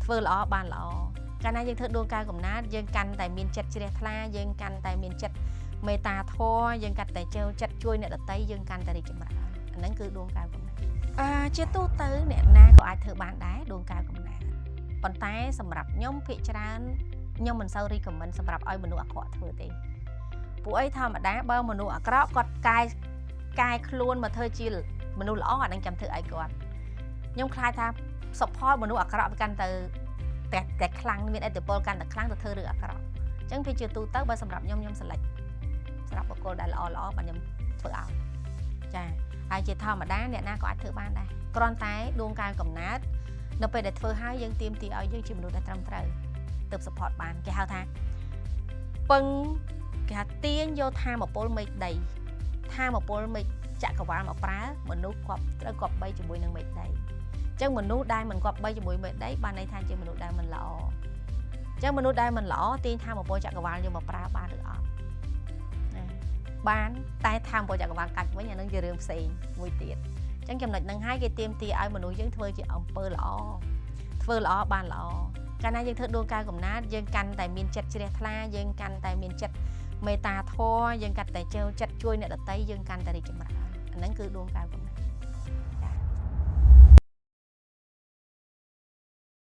ធ្វើល្អបានល្អកាលណាយើងធ្វើដួងកៅកំណើតយើងកាន់តែមានចិត្តជ្រះថ្លាយើងកាន់តែមានចិត្តមេត្តាធម៌យើងកាន់តែចូលចិត្តជួយអ្នកដទៃយើងកាន់តែរីកចម្រើនអាហ្នឹងគឺដួងកៅកំណើតជាទូទៅអ្នកណាក៏អាចធ្វើបានដែរដួងកៅកំណើតប៉ុន្តែសម្រាប់ខ្ញុំភាគច្រើនខ្ញុំមិនសូវរីកមិនសម្រាប់ឲ្យមនុស្សអាក្រក់ធ្វើទេពួកអីធម្មតាបើមនុស្សអាក្រក់គាត់កាយខ្លួនមកធ្វើជាមនុស្សល្អអានឹងចាំធ្វើអីគាត់ខ្ញុំខ្លាចថាសុផលមនុស្សអាក្រក់វាកាន់ទៅតែខ្លាំងមានឥទ្ធិពលកាន់តែខ្លាំងទៅធ្វើរឿងអាក្រក់អញ្ចឹងវាជាទូទៅបើសម្រាប់ខ្ញុំselect សម្រាប់បុគ្គលដែលល្អបាទខ្ញុំធ្វើឲ្យចាហើយជាធម្មតាអ្នកណាក៏អាចធ្វើបានដែរគ្រាន់តែដួងកៅកំណើតនៅពេលដែលធ្វើហើយយើងទៀមទីឲ្យយើងជាមនុស្សដែលត្រឹមត្រូវទើប support បានគេហៅថាពឹងគេហៅទាញយកធម៌ពលមេឃដីធម៌ពលមេឃចក្រវាលមកប្រើមនុស្សគាត់ត្រូវគប្បីជាមួយនឹងមេឃដីអញ្ចឹងមនុស្សដែលមិនគប្បីជាមួយមេឃដីបានន័យថាជាមនុស្សដែលមិនល្អអញ្ចឹងមនុស្សដែលមិនល្អទាញធម៌ពលចក្រវាលយកមកប្រើបានឬអត់បានតែធម៌ពលចក្រវាលកាច់វិញអានឹងជារឿងផ្សេងមួយទៀតអញ្ចឹងចំណុចហ្នឹងហើយគេទាមទារឲ្យមនុស្សយើងធ្វើជាអំពើល្អធ្វើល្អបានល្អកាលណាយើងធ្វើដួងកៅកំណើតយើងកាន់តែមានចិត្តជ្រះថ្លាយើងកាន់តែមានចិត្តមេត្តាធម៌យើងកាន់តែចូលចិត្តជួយអ្នកដទៃយើងកាន់តែរីកចម្រើនអាហ្នឹងគឺដួងកៅកំណើត